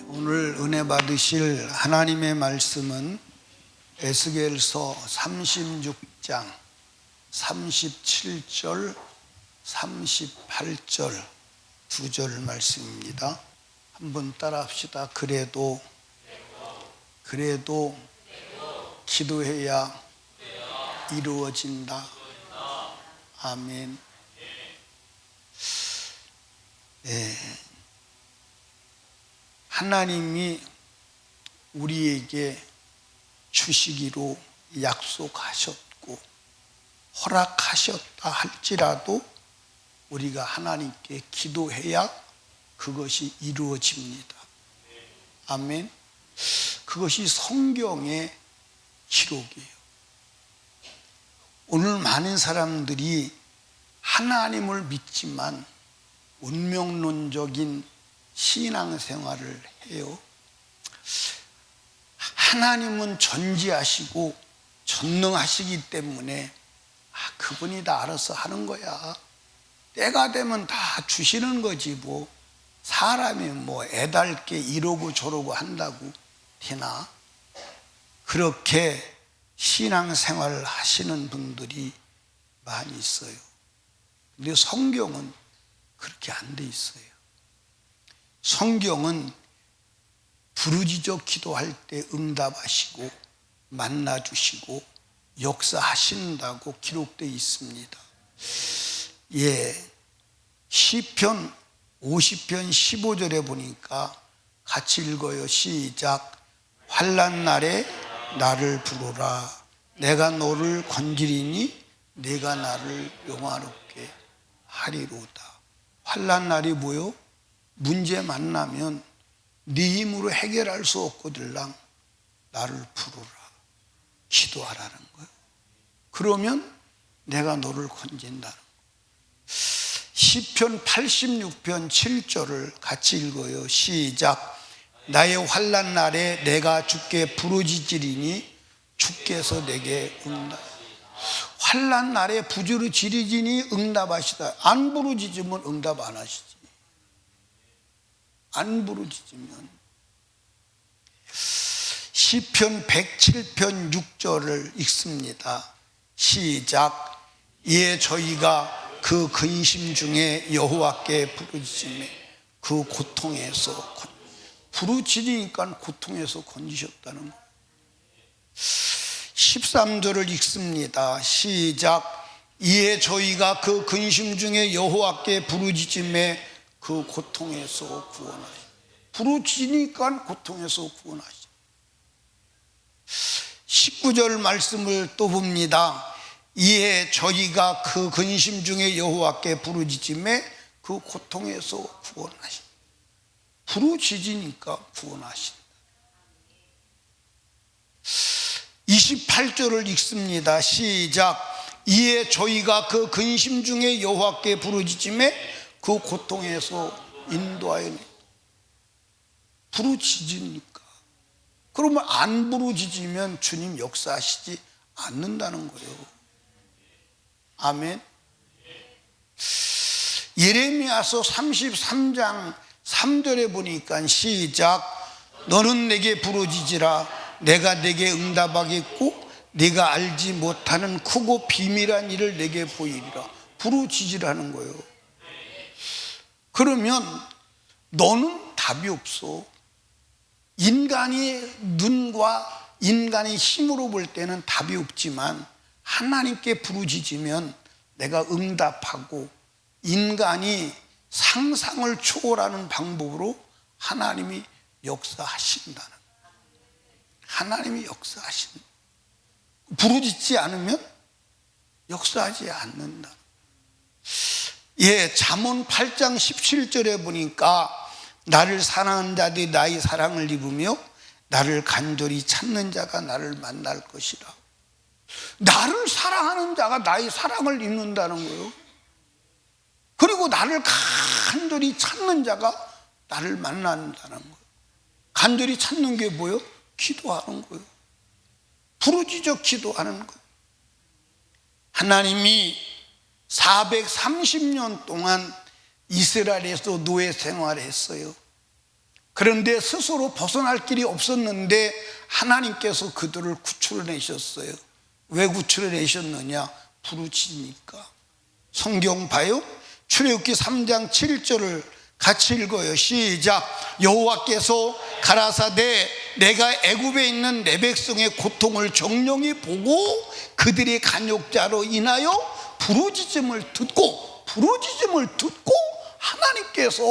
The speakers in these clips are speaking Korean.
오늘 은혜 받으실 하나님의 말씀은 에스겔서 36장 37절 38절 두 절 말씀입니다. 한번 따라 합시다. 그래도 기도해야 이루어진다. 아멘. 하나님이 우리에게 주시기로 약속하셨고 허락하셨다 할지라도 우리가 하나님께 기도해야 그것이 이루어집니다. 아멘. 그것이 성경의 기록이에요. 오늘 많은 사람들이 하나님을 믿지만 운명론적인 신앙생활을 해요. 하나님은 전지하시고 전능하시기 때문에 그분이 다 알아서 하는 거야. 때가 되면 다 주시는 거지 뭐. 사람이 뭐 애달게 이러고 저러고 한다고 되나? 그렇게 신앙생활을 하시는 분들이 많이 있어요. 근데 성경은 그렇게 안 돼 있어요. 성경은 부르짖어 기도할 때 응답하시고 만나주시고 역사하신다고 기록되어 있습니다. 시편 50편 15절에 보니까 같이 읽어요. 시작. 환난 날에 나를 부르라. 내가 너를 건지리니 내가 나를 영화롭게 하리로다. 환난 날이 뭐요? 문제 만나면 네 힘으로 해결할 수 없거들랑 나를 부르라. 기도하라는 거예요. 그러면 내가 너를 건진다는 거예요. 시편 86편 7절을 같이 읽어요. 시작. 나의 환난 날에 내가 주께 부르짖으리니 주께서 내게 응답. 환난 날에 부르짖으리니 응답하시다. 안 부르짖으면 응답 안 하시지. 안 부르짖으면. 시편 107편 6절을 읽습니다. 시작. 예, 저희가 그 근심 중에 여호와께 부르짖으며 그 고통에서 부르짖으니까 고통에서 건지셨다는 거. 13절을 읽습니다. 시작. 이에 저희가 그 근심 중에 여호와께 부르짖으며 그 고통에서 구원하시. 부르짖으니까 고통에서 구원하시. 19절 말씀을 또 봅니다. 이에 저희가 그 근심 중에 여호와께 부르짖으며 그 고통에서 구원하시. 부르짖으니까 구원하신다. 28절을 읽습니다. 시작. 이에 저희가 그 근심 중에 여호와께 부르짖으며 그 고통에서 인도하여. 부르짖으니까. 그러면 안 부르짖으면 주님 역사하시지 않는다는 거예요. 아멘. 예레미야서 33장 3절에 보니까 시작. 너는 내게 부르짖으라. 내가 내게 응답하겠고 네가 알지 못하는 크고 비밀한 일을 내게 보이리라. 부르짖으라는 거예요. 그러면 너는 답이 없어. 인간의 눈과 인간의 힘으로 볼 때는 답이 없지만 하나님께 부르짖으면 내가 응답하고 인간이 상상을 초월하는 방법으로 하나님이 역사하신다는 거예요. 하나님이 역사하신다. 부르짖지 않으면 역사하지 않는다. 잠언 8장 17절에 보니까 나를 사랑하는 자들이 나의 사랑을 입으며 나를 간절히 찾는 자가 나를 만날 것이라. 나를 사랑하는 자가 나의 사랑을 입는다는 거예요. 그리고 나를 간절히 찾는 자가 나를 만난다는 거예요. 간절히 찾는 게 뭐예요? 기도하는 거예요. 부르짖어 기도하는 거예요. 하나님이 430년 동안 이스라엘에서 노예 생활을 했어요. 그런데 스스로 벗어날 길이 없었는데 하나님께서 그들을 구출해내셨어요. 왜 구출해내셨느냐? 부르짖으니까. 성경 봐요. 출애굽기 3장 7절을 같이 읽어요. 시작. 여호와께서 가라사대 내가 애굽에 있는 내 백성의 고통을 정령히 보고 그들의 간역자로 인하여 부르짖음을 듣고 하나님께서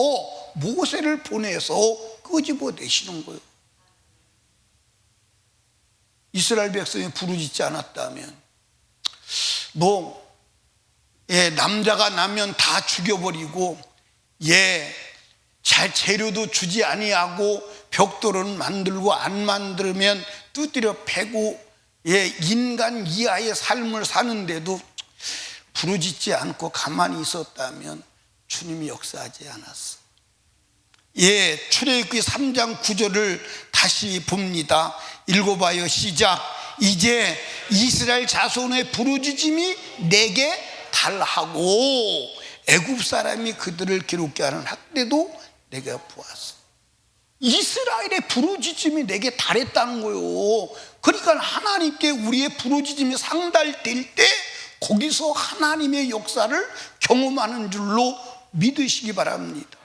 모세를 보내서 끄집어내시는 거예요. 이스라엘 백성이 부르짖지 않았다면 남자가 나면 다 죽여버리고 잘 재료도 주지 아니하고 벽돌은 만들고 안 만들면 두드려 패고 인간 이하의 삶을 사는데도 부르짖지 않고 가만히 있었다면 주님이 역사하지 않았어. 출애굽기 3장 9절을 다시 봅니다. 읽어봐요. 시작. 이제 이스라엘 자손의 부르짖음이 내게 달하고 애굽 사람이 그들을 괴롭게 하는 학대도 내가 보았어. 이스라엘의 부르짖음이 내게 달했다는 거예요. 그러니까 하나님께 우리의 부르짖음이 상달될 때 거기서 하나님의 역사를 경험하는 줄로 믿으시기 바랍니다.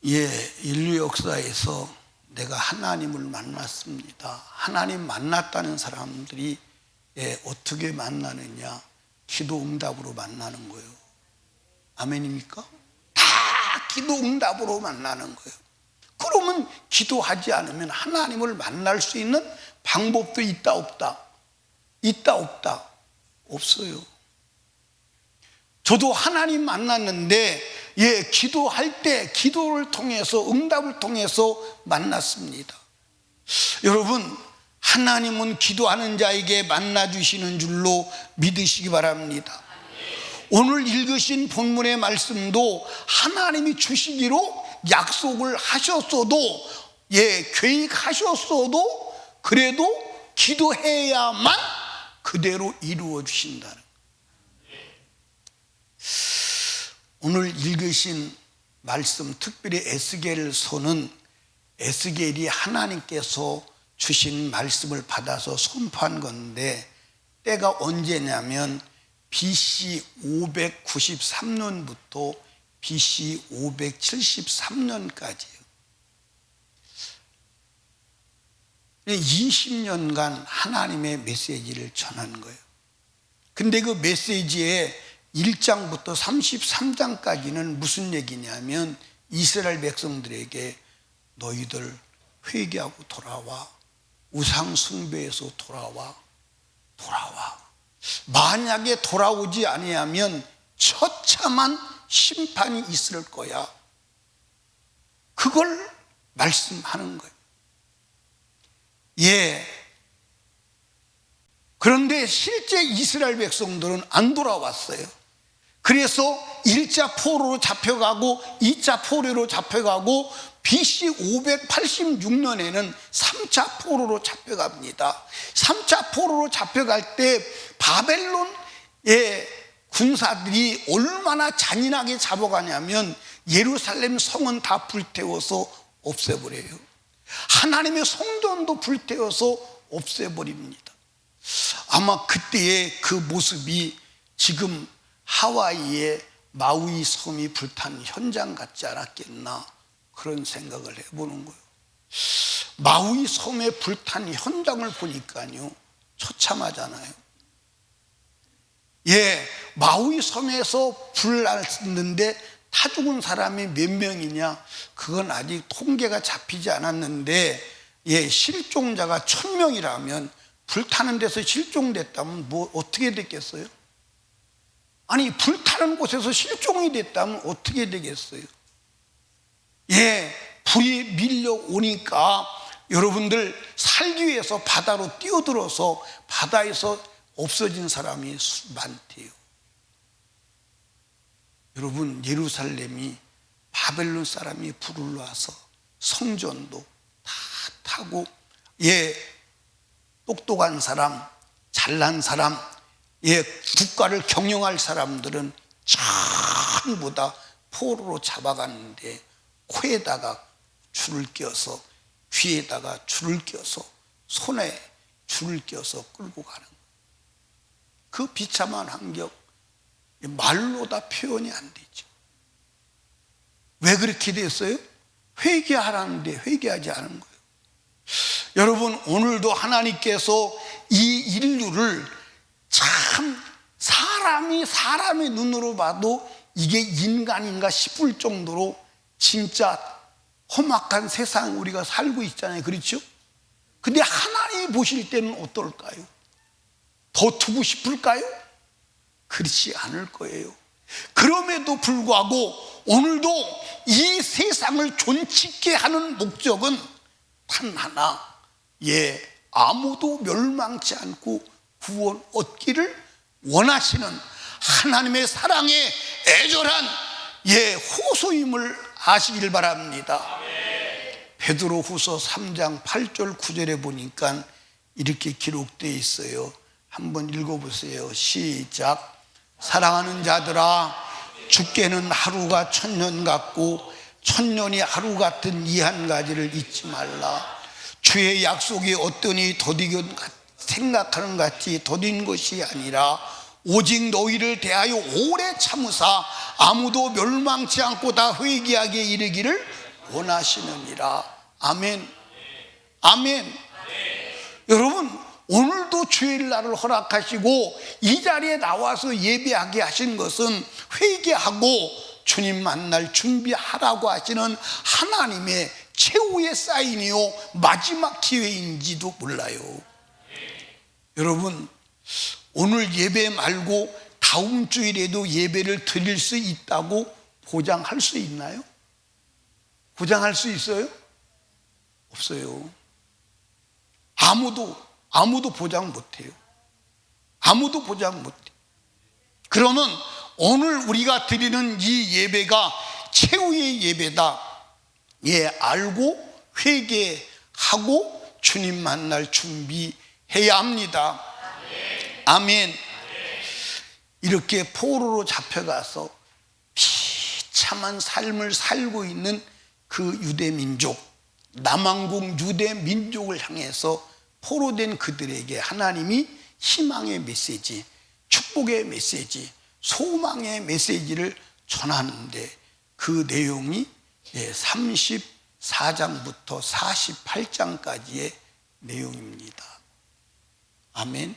인류 역사에서 내가 하나님을 만났습니다. 하나님 만났다는 사람들이 어떻게 만나느냐? 기도 응답으로 만나는 거예요. 아멘입니까? 다 기도 응답으로 만나는 거예요. 그러면 기도하지 않으면 하나님을 만날 수 있는 방법도 있다 없다? 있다 없다? 없어요. 저도 하나님 만났는데 기도할 때 기도를 통해서 응답을 통해서 만났습니다. 여러분, 하나님은 기도하는 자에게 만나주시는 줄로 믿으시기 바랍니다. 오늘 읽으신 본문의 말씀도 하나님이 주시기로 약속을 하셨어도 계획하셨어도 그래도 기도해야만 그대로 이루어 주신다는. 오늘 읽으신 말씀, 특별히 에스겔서는 에스겔이 하나님께서 주신 말씀을 받아서 선포한 건데 때가 언제냐면 BC 593년부터 BC 573년까지예요. 20년간 하나님의 메시지를 전한 거예요. 근데 그 메시지에 1장부터 33장까지는 무슨 얘기냐면 이스라엘 백성들에게 너희들 회개하고 돌아와. 우상 숭배에서 돌아와. 만약에 돌아오지 아니하면 처참한 심판이 있을 거야. 그걸 말씀하는 거예요. 그런데 실제 이스라엘 백성들은 안 돌아왔어요. 그래서 1차 포로로 잡혀가고 2차 포로로 잡혀가고 BC 586년에는 3차 포로로 잡혀갑니다. 3차 포로로 잡혀갈 때 바벨론의 군사들이 얼마나 잔인하게 잡아가냐면 예루살렘 성은 다 불태워서 없애버려요. 하나님의 성전도 불태워서 없애버립니다. 아마 그때의 그 모습이 지금 하와이의 마우이 섬이 불탄 현장 같지 않았겠나 그런 생각을 해보는 거예요. 마우이 섬에 불탄 현장을 보니까요 처참하잖아요. 마우이 섬에서 불 났는데 타 죽은 사람이 몇 명이냐 그건 아직 통계가 잡히지 않았는데 실종자가 1000명이라면 불타는 데서 실종됐다면 뭐 어떻게 됐겠어요? 아니 불타는 곳에서 실종이 됐다면 어떻게 되겠어요? 불이 밀려오니까 여러분들 살기 위해서 바다로 뛰어들어서 바다에서 없어진 사람이 많대요. 여러분, 예루살렘이 바벨론 사람이 불을 놔서 성전도 다 타고 똑똑한 사람, 잘난 사람, 국가를 경영할 사람들은 전부 다 포로로 잡아갔는데 코에다가 줄을 껴서, 귀에다가 줄을 껴서, 손에 줄을 껴서 끌고 가는 거예요. 그 비참한 환경, 말로 다 표현이 안 되죠. 왜 그렇게 됐어요? 회개하라는데 회개하지 않은 거예요. 여러분, 오늘도 하나님께서 이 인류를 참 사람의 눈으로 봐도 이게 인간인가 싶을 정도로 진짜 험악한 세상 우리가 살고 있잖아요. 그렇죠? 근데 하나님이 보실 때는 어떨까요? 더 두고 싶을까요? 그렇지 않을 거예요. 그럼에도 불구하고 오늘도 이 세상을 존치게 하는 목적은 단 하나, 아무도 멸망치 않고 구원 얻기를 원하시는 하나님의 사랑의 애절한 호소임을 아시길 바랍니다. 베드로후서 3장 8절 9절에 보니까 이렇게 기록되어 있어요. 한번 읽어보세요. 시작. 사랑하는 자들아, 주께는 하루가 천년 같고 천년이 하루 같은 이 한 가지를 잊지 말라. 주의 약속이 어떠니 더디게 생각하는 같이 더딘 것이 아니라 오직 너희를 대하여 오래 참으사 아무도 멸망치 않고 다 회개하게 이르기를 원하시느니라. 아멘. 아멘. 여러분, 오늘도 주일날을 허락하시고 이 자리에 나와서 예배하게 하신 것은 회개하고 주님 만날 준비하라고 하시는 하나님의 최후의 사인이요 마지막 기회인지도 몰라요. 여러분, 오늘 예배 말고 다음 주일에도 예배를 드릴 수 있다고 보장할 수 있나요? 보장할 수 있어요? 없어요. 아무도 보장 못해요. 아무도 보장 못해요. 그러면 오늘 우리가 드리는 이 예배가 최후의 예배다. 알고 회개하고 주님 만날 준비해야 합니다. 아멘. 이렇게 포로로 잡혀가서 비참한 삶을 살고 있는 그 유대 민족, 남왕국 유대 민족을 향해서 포로된 그들에게 하나님이 희망의 메시지, 축복의 메시지, 소망의 메시지를 전하는데 그 내용이 34장부터 48장까지의 내용입니다. 아멘.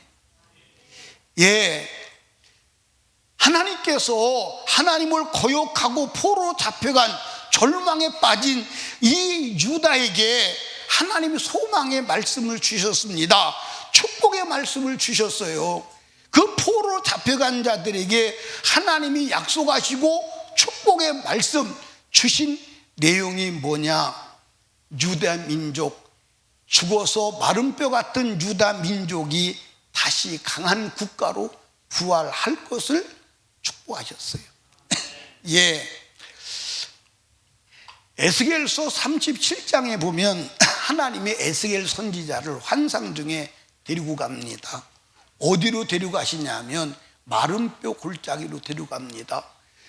하나님께서 하나님을 거역하고 포로로 잡혀간 절망에 빠진 이 유다에게 하나님이 소망의 말씀을 주셨습니다. 축복의 말씀을 주셨어요. 그 포로로 잡혀간 자들에게 하나님이 약속하시고 축복의 말씀 주신 내용이 뭐냐? 유다 민족, 죽어서 마른 뼈 같은 유다 민족이 다시 강한 국가로 부활할 것을 축복하셨어요. 에스겔서 37장에 보면 하나님이 에스겔 선지자를 환상 중에 데리고 갑니다. 어디로 데려가시냐면 마른 뼈 골짜기로 데려갑니다.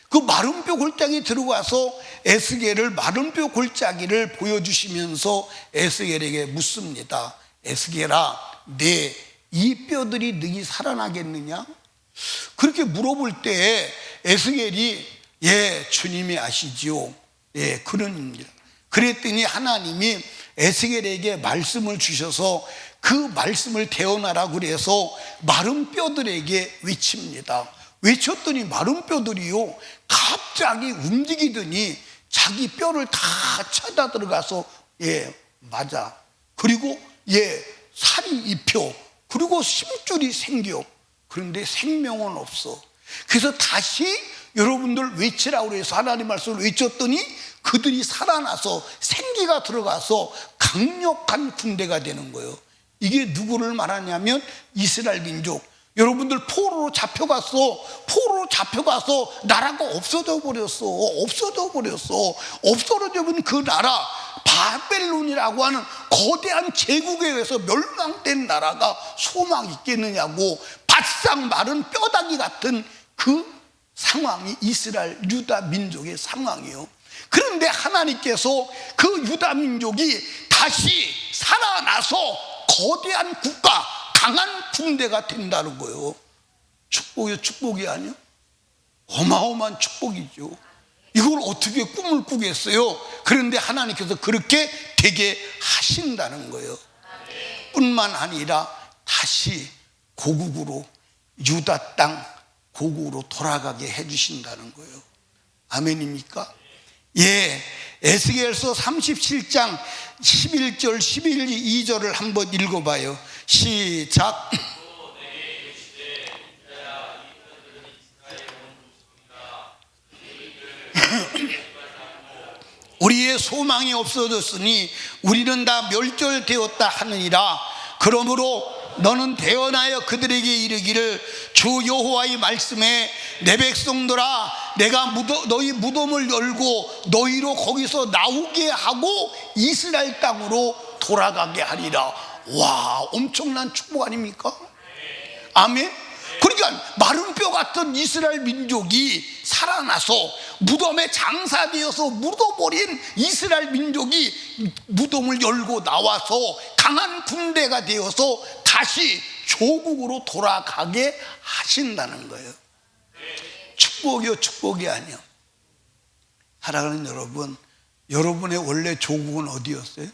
그 마른 뼈 골짜기 들어가서 에스겔을 마른 뼈 골짜기를 보여주시면서 에스겔에게 묻습니다. 에스겔아, 이 뼈들이 능히 살아나겠느냐? 그렇게 물어볼 때 에스겔이 주님이 아시지요. 그런입니다. 그랬더니 하나님이 에스겔에게 말씀을 주셔서 그 말씀을 대언하라고 그래서 마른 뼈들에게 외칩니다. 외쳤더니 마른 뼈들이요 갑자기 움직이더니 자기 뼈를 다 찾아 들어가서 맞아. 그리고 살이 입혀. 그리고 심줄이 생겨. 그런데 생명은 없어. 그래서 다시 여러분들 외치라고 해서 하나님 말씀을 외쳤더니 그들이 살아나서 생기가 들어가서 강력한 군대가 되는 거예요. 이게 누구를 말하냐면 이스라엘 민족. 여러분들 포로로 잡혀가서 나라가 없어져 버렸어. 없어져 버린 그 나라 바벨론이라고 하는 거대한 제국에 의해서 멸망된 나라가 소망이 있겠느냐고, 바싹 마른 뼈다귀 같은 그 상황이 이스라엘 유다 민족의 상황이요. 그런데 하나님께서 그 유다 민족이 다시 살아나서 거대한 국가, 강한 군대가 된다는 거예요. 축복이 아니요? 어마어마한 축복이죠. 이걸 어떻게 꿈을 꾸겠어요? 그런데 하나님께서 그렇게 되게 하신다는 거예요. 뿐만 아니라 다시 고국으로, 유다 땅 고국으로 돌아가게 해주신다는 거예요. 아멘입니까? 예, 에스겔서 37장 11절 12절을 한번 읽어봐요. 시작. 우리의 소망이 없어졌으니 우리는 다 멸절되었다 하느니라. 그러므로 너는 대언하여 그들에게 이르기를 주 여호와의 말씀에 내 백성들아 내가 너희 무덤을 열고 너희로 거기서 나오게 하고 이스라엘 땅으로 돌아가게 하리라. 와, 엄청난 축복 아닙니까? 아멘. 그러니까 마른 뼈 같은 이스라엘 민족이 살아나서 무덤에 장사되어서 묻어버린 이스라엘 민족이 무덤을 열고 나와서 강한 군대가 되어서 다시 조국으로 돌아가게 하신다는 거예요. 축복이요, 축복이 아니요. 사랑하는 여러분, 여러분의 원래 조국은 어디였어요?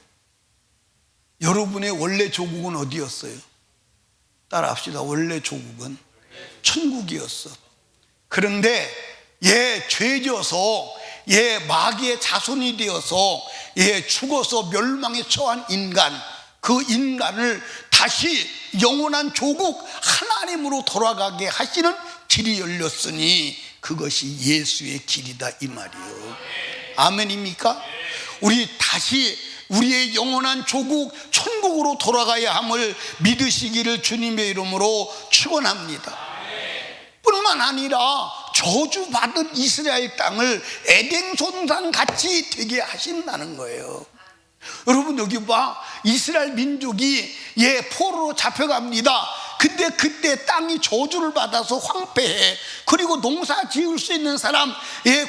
여러분의 원래 조국은 어디였어요? 따라합시다. 원래 조국은 천국이었어. 그런데 죄져서 마귀의 자손이 되어서 죽어서 멸망에 처한 인간, 그 인간을 다시 영원한 조국 하나님으로 돌아가게 하시는 길이 열렸으니 그것이 예수의 길이다 이 말이요. 아멘입니까? 우리 다시 우리의 영원한 조국 천국으로 돌아가야 함을 믿으시기를 주님의 이름으로 축원합니다. 뿐만 아니라 저주받은 이스라엘 땅을 에덴 동산 같이 되게 하신다는 거예요. 여러분 여기 봐, 이스라엘 민족이 포로로 잡혀갑니다. 근데 그때 땅이 저주를 받아서 황폐해. 그리고 농사 지을 수 있는 사람,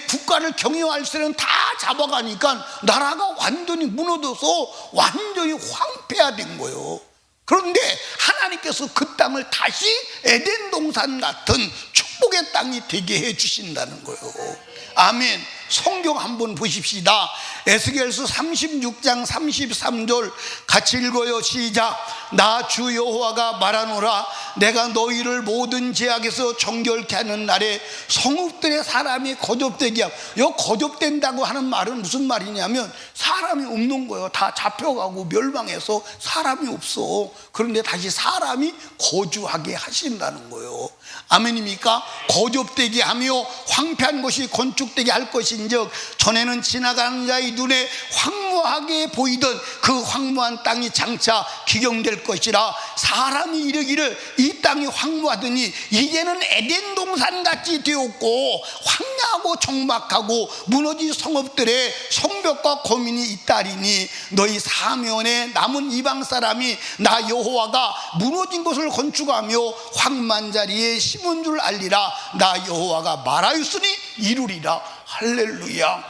국가를 경영할 사람 다 잡아가니까 나라가 완전히 무너져서 완전히 황폐화된 거예요. 그런데 하나님께서 그 땅을 다시 에덴 동산 같은 축복의 땅이 되게 해주신다는 거예요. 아멘. 성경 한번 보십시다. 에스겔서 36장 33절 같이 읽어요. 시작. 나 주 여호와가 말하노라. 내가 너희를 모든 제약에서 정결케 하는 날에 성읍들의 사람이 거듭되게 하고. 여 거듭된다고 하는 말은 무슨 말이냐면 사람이 없는 거예요. 다 잡혀가고 멸망해서 사람이 없어. 그런데 다시 사람이 거주하게 하신다는 거예요. 아멘입니까? 거듭되게 하며 황폐한 것이 건축되게 할 것인즉 전에는 지나가는 자의 눈에 황무하게 보이던 그 황무한 땅이 장차 기경될 것이라. 사람이 이르기를 이 땅이 황무하더니 이제는 에덴 동산같이 되었고 황야하고 적막하고 무너진 성읍들의 성벽과 거민이 있다리니 너희 사면에 남은 이방 사람이 나 여호와가 무너진 것을 건축하며 황만 자리에 심은 줄 알리라. 나 여호와가 말하였으니 이루리라. 할렐루야.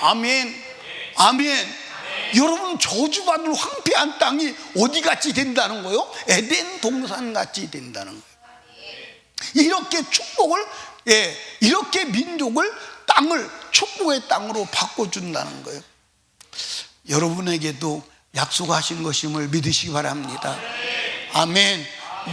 아멘. 아멘. 여러분 저주받은 황폐한 땅이 어디같이 된다는 거예요? 에덴 동산같이 된다는 거예요. 이렇게 축복을 이렇게 민족을 땅을 축복의 땅으로 바꿔준다는 거예요. 여러분에게도 약속하신 것임을 믿으시기 바랍니다. 아멘.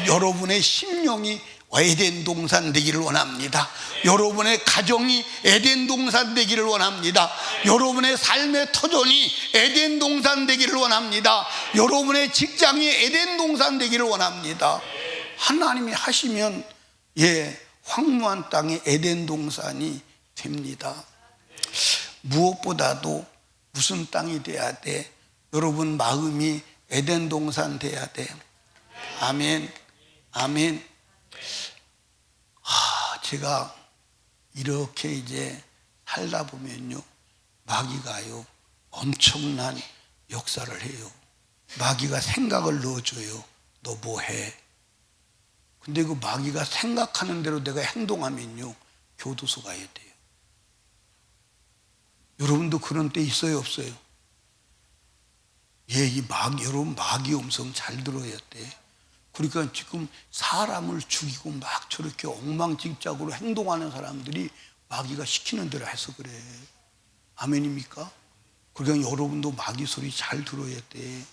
여러분의 심령이 에덴 동산 되기를 원합니다. 여러분의 가정이 에덴 동산 되기를 원합니다. 여러분의 삶의 터전이 에덴 동산 되기를 원합니다. 여러분의 직장이 에덴 동산 되기를 원합니다. 하나님이 하시면 황무한 땅이 에덴 동산이 됩니다. 무엇보다도 무슨 땅이 돼야 돼? 여러분 마음이 에덴 동산 돼야 돼. 아멘. 아멘. 제가 이렇게 이제 살다 보면요, 마귀가요 엄청난 역사를 해요. 마귀가 생각을 넣어줘요. 너 뭐 해? 근데 그 마귀가 생각하는 대로 내가 행동하면요 교도소 가야 돼요. 여러분도 그런 때 있어요, 없어요? 예, 여러분 마귀 음성 잘 들어야 돼. 그러니까 지금 사람을 죽이고 막 저렇게 엉망진창으로 행동하는 사람들이 마귀가 시키는 대로 해서 그래. 아멘입니까? 그러니까 여러분도 마귀 소리 잘 들어야 돼.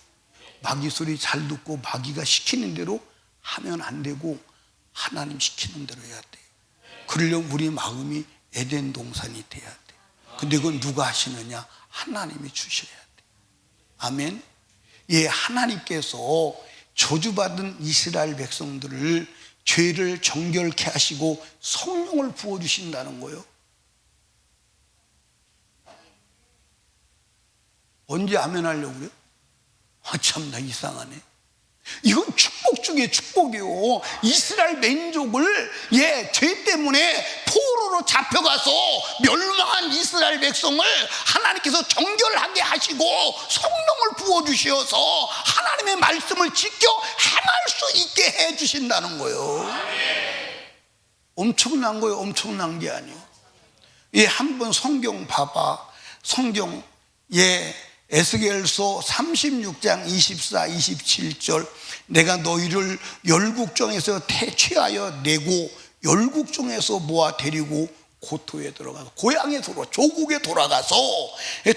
마귀 소리 잘 듣고 마귀가 시키는 대로 하면 안 되고 하나님 시키는 대로 해야 돼. 그러려면 우리 마음이 에덴 동산이 돼야 돼. 근데 그건 누가 하시느냐? 하나님이 주셔야 돼. 아멘. 예, 하나님께서 저주받은 이스라엘 백성들을 죄를 정결케 하시고 성령을 부어주신다는 거예요. 언제 아멘 하려고 그래요? 아, 참나 이상하네. 이건 축복 중에 축복이요. 이스라엘 민족을 죄 때문에 포로로 잡혀가서 멸망한 이스라엘 백성을 하나님께서 정결하게 하시고 성령을 부어주셔서 하나님의 말씀을 지켜 행할 수 있게 해주신다는 거예요. 엄청난 거예요. 엄청난 게 아니에요. 한번 성경 봐봐. 성경 에스겔서 36장 24, 27절 내가 너희를 열국중에서 퇴치하여 내고 열국중에서 모아 데리고 고토에 들어가서 고향에 조국에 돌아가서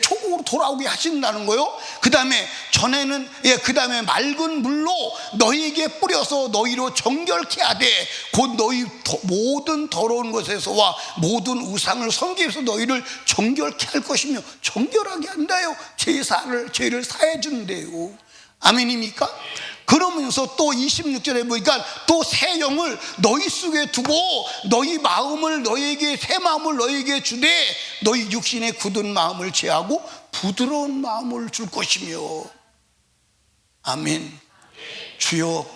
조국으로 돌아오게 하신다는 거요. 그 다음에 전에는 그 다음에 맑은 물로 너희에게 뿌려서 너희로 정결케 하되 곧 너희 모든 더러운 것에서와 모든 우상을 섬기면서 너희를 정결케 할 것이며 정결하게 한다요. 죄를 사해 준대요. 아멘입니까? 그러면서 또 26절에 보니까 또 새 영을 너희 속에 두고 너희 마음을 너희에게 새 마음을 너희에게 주되 너희 육신의 굳은 마음을 제하고 부드러운 마음을 줄 것이며. 아멘. 주여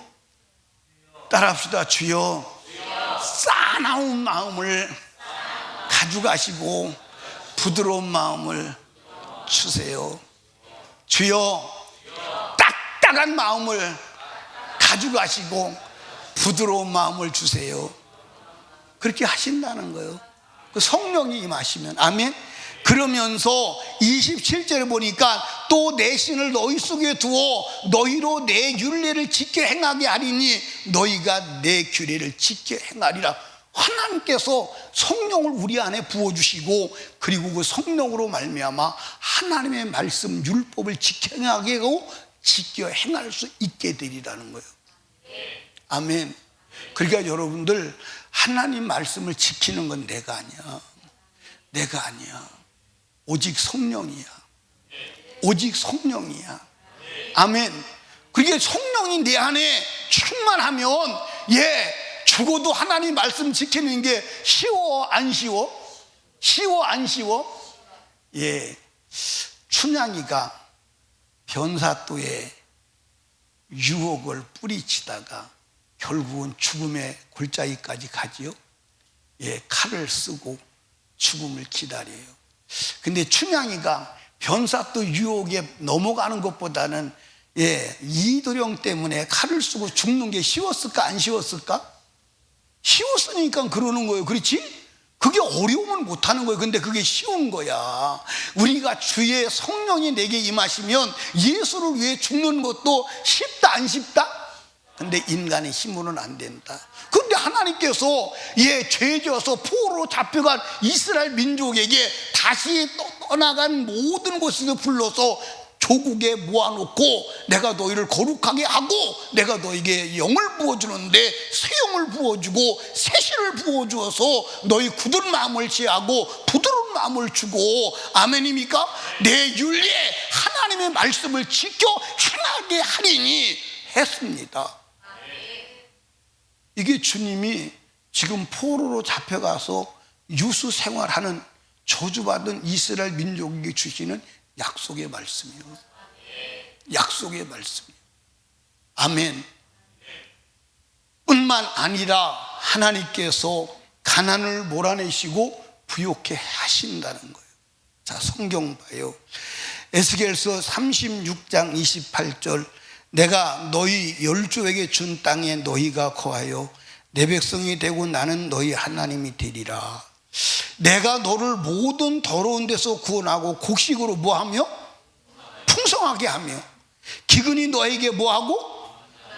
따라합시다. 주여 싸나운 마음을 가져가시고 부드러운 마음을 주세요. 주여 딱딱한 마음을 가져가시고 부드러운 마음을 주세요. 그렇게 하신다는 거예요. 그 성령이 임하시면. 아멘. 그러면서 27절에 보니까 또 내 신을 너희 속에 두어 너희로 내 율례를 지켜 행하게 하리니 너희가 내 규례를 지켜 행하리라. 하나님께서 성령을 우리 안에 부어주시고 그리고 그 성령으로 말미암아 하나님의 말씀 율법을 지켜 행하게 하고 지켜 행할 수 있게 되리라는 거예요. 아멘. 그러니까 여러분들 하나님 말씀을 지키는 건 내가 아니야. 내가 아니야. 오직 성령이야. 오직 성령이야. 아멘. 그게 성령이 내 안에 충만하면 죽어도 하나님 말씀 지키는 게 쉬워 안 쉬워? 쉬워 안 쉬워? 춘향이가 변사또에 유혹을 뿌리치다가 결국은 죽음의 골짜기까지 가지요. 칼을 쓰고 죽음을 기다려요. 근데 춘향이가 변사또 유혹에 넘어가는 것보다는 이도령 때문에 칼을 쓰고 죽는 게 쉬웠을까 안 쉬웠을까? 쉬웠으니까 그러는 거예요. 그렇지? 그게 어려우면 못하는 거예요. 근데 그게 쉬운 거야. 우리가 주의 성령이 내게 임하시면 예수를 위해 죽는 것도 쉽다 안 쉽다? 근데 인간의 힘으로는 안 된다. 그런데 하나님께서 죄 져서 포로로 잡혀간 이스라엘 민족에게 다시 떠나간 모든 곳에서 불러서 조국에 모아놓고 내가 너희를 거룩하게 하고 내가 너에게 영을 부어주는데 새 영을 부어주고 새 신을 부어주어서 너희 굳은 마음을 제하고 부드러운 마음을 주고. 아멘입니까? 내 윤리에 하나님의 말씀을 지켜 행하게 하리니 했습니다. 이게 주님이 지금 포로로 잡혀가서 유수 생활하는 저주받은 이스라엘 민족에게 주시는 약속의 말씀이요. 약속의 말씀이요. 아멘. 뿐만 아니라 하나님께서 가난을 몰아내시고 부욕해 하신다는 거예요. 자, 성경 봐요. 에스겔서 36장 28절 내가 너희 열조에게 준 땅에 너희가 거하여 내 백성이 되고 나는 너희 하나님이 되리라. 내가 너를 모든 더러운 데서 구원하고 곡식으로 뭐하며? 풍성하게 하며. 기근이 너에게 뭐하고?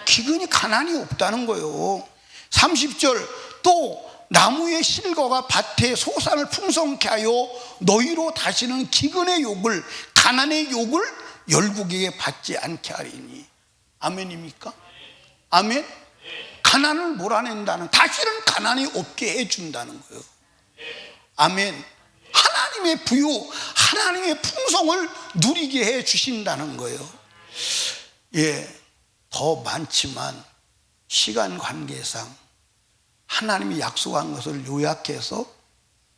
기근이 가난이 없다는 거예요. 30절 또 나무의 실과가 밭에 소산을 풍성케 하여 너희로 다시는 기근의 욕을 가난의 욕을 열국에게 받지 않게 하리니. 아멘입니까? 아멘. 가난을 몰아낸다는, 다시는 가난이 없게 해준다는 거예요. 아멘. 하나님의 부요, 하나님의 풍성을 누리게 해 주신다는 거예요. 예, 더 많지만 시간 관계상 하나님이 약속한 것을 요약해서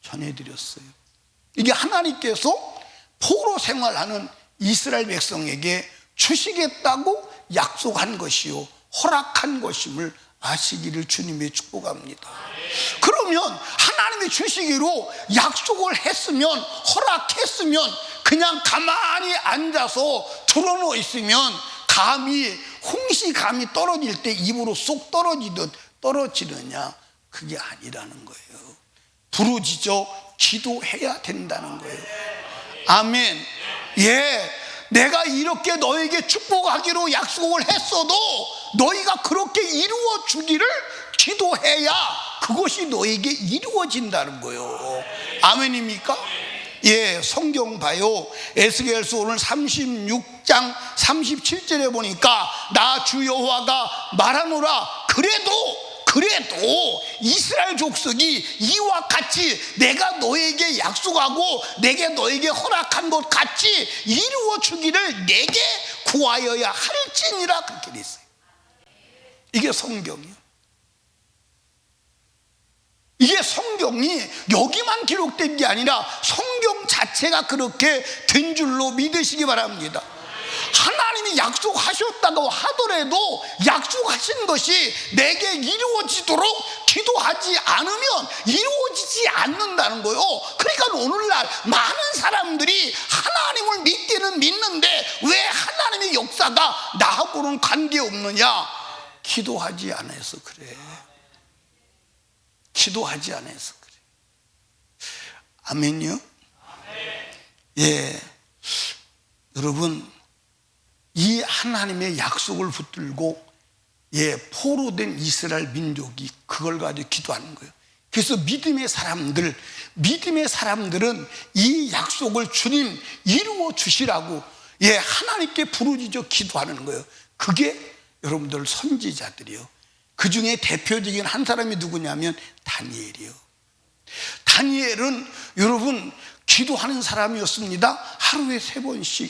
전해드렸어요. 이게 하나님께서 포로 생활하는 이스라엘 백성에게 주시겠다고 약속한 것이요 허락한 것임을 아시기를 주님의 축복합니다. 그러면 하나님이 주시기로 약속을 했으면, 허락했으면 그냥 가만히 앉아서 드러누워 있으면 감이, 홍시감이 떨어질 때 입으로 쏙 떨어지듯 떨어지느냐? 그게 아니라는 거예요. 부르짖어 기도해야 된다는 거예요. 아멘. 예, 내가 이렇게 너에게 축복하기로 약속을 했어도 너희가 그렇게 이루어 주기를 기도해야 그것이 너에게 이루어진다는 거예요. 아멘입니까? 예, 성경 봐요. 에스겔서 오늘 36장 37절에 보니까 나 주 여호와가 말하노라. 그래도 이스라엘 족속이 이와 같이 내가 너에게 약속하고 내게 너에게 허락한 것 같이 이루어 주기를 내게 구하여야 할지니라, 그렇게 돼 있어요. 이게 성경이요. 이게 성경이 여기만 기록된 게 아니라 성경 자체가 그렇게 된 줄로 믿으시기 바랍니다. 하나님이 약속하셨다고 하더라도 약속하신 것이 내게 이루어지도록 기도하지 않으면 이루어지지 않는다는 거예요. 그러니까 오늘날 많은 사람들이 하나님을 믿기는 믿는데 왜 하나님의 역사가 나하고는 관계없느냐? 기도하지 않아서 그래. 기도하지 않아서 그래. 아멘요? 예, 여러분, 이 하나님의 약속을 붙들고 포로 된 이스라엘 민족이 그걸 가지고 기도하는 거예요. 그래서 믿음의 사람들은 이 약속을 주님 이루어 주시라고 하나님께 부르짖어 기도하는 거예요. 그게 여러분들 선지자들이요. 그 중에 대표적인 한 사람이 누구냐면 다니엘이요. 다니엘은 여러분 기도하는 사람이었습니다. 하루에 3번씩.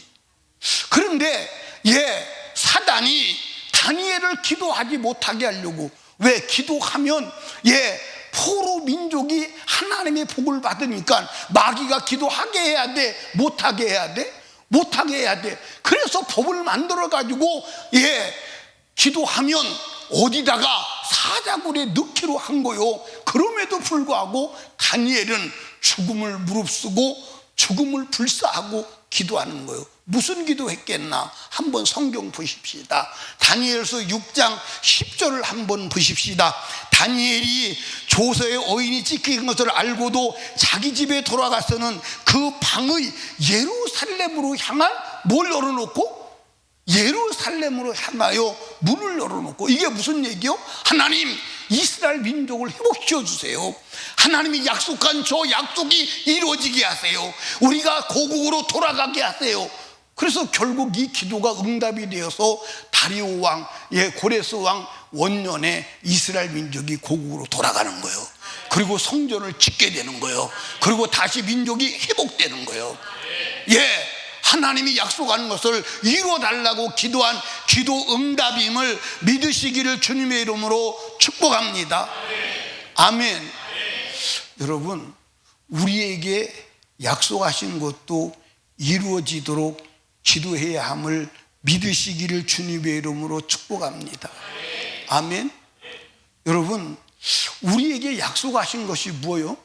그런데 사단이 다니엘을 기도하지 못하게 하려고, 왜? 기도하면 포로 민족이 하나님의 복을 받으니까 마귀가 기도하게 해야 돼? 못하게 해야 돼? 못하게 해야 돼. 그래서 법을 만들어 가지고 기도하면 어디다가 사자굴에 넣기로 한 거요. 그럼에도 불구하고 다니엘은 죽음을 무릅쓰고 죽음을 불사하고 기도하는 거예요. 무슨 기도했겠나? 한번 성경 보십시다. 다니엘서 6장 10절을 한번 보십시다. 다니엘이 조서에 어인이 찍힌 것을 알고도 자기 집에 돌아가서는 그 방의 예루살렘으로 향한 뭘 열어놓고? 예루살렘으로 향하여 문을 열어놓고. 이게 무슨 얘기요? 하나님, 이스라엘 민족을 회복시켜 주세요. 하나님이 약속한 저 약속이 이루어지게 하세요. 우리가 고국으로 돌아가게 하세요. 그래서 결국 이 기도가 응답이 되어서 다리오 왕, 고레스 왕 원년에 이스라엘 민족이 고국으로 돌아가는 거예요. 그리고 성전을 짓게 되는 거예요. 그리고 다시 민족이 회복되는 거예요. 하나님이 약속한 것을 이루어달라고 기도한 기도 응답임을 믿으시기를 주님의 이름으로 축복합니다. 아멘. 여러분, 우리에게 약속하신 것도 이루어지도록 기도해야 함을 믿으시기를 주님의 이름으로 축복합니다. 아멘. 여러분, 우리에게 약속하신 것이 뭐예요?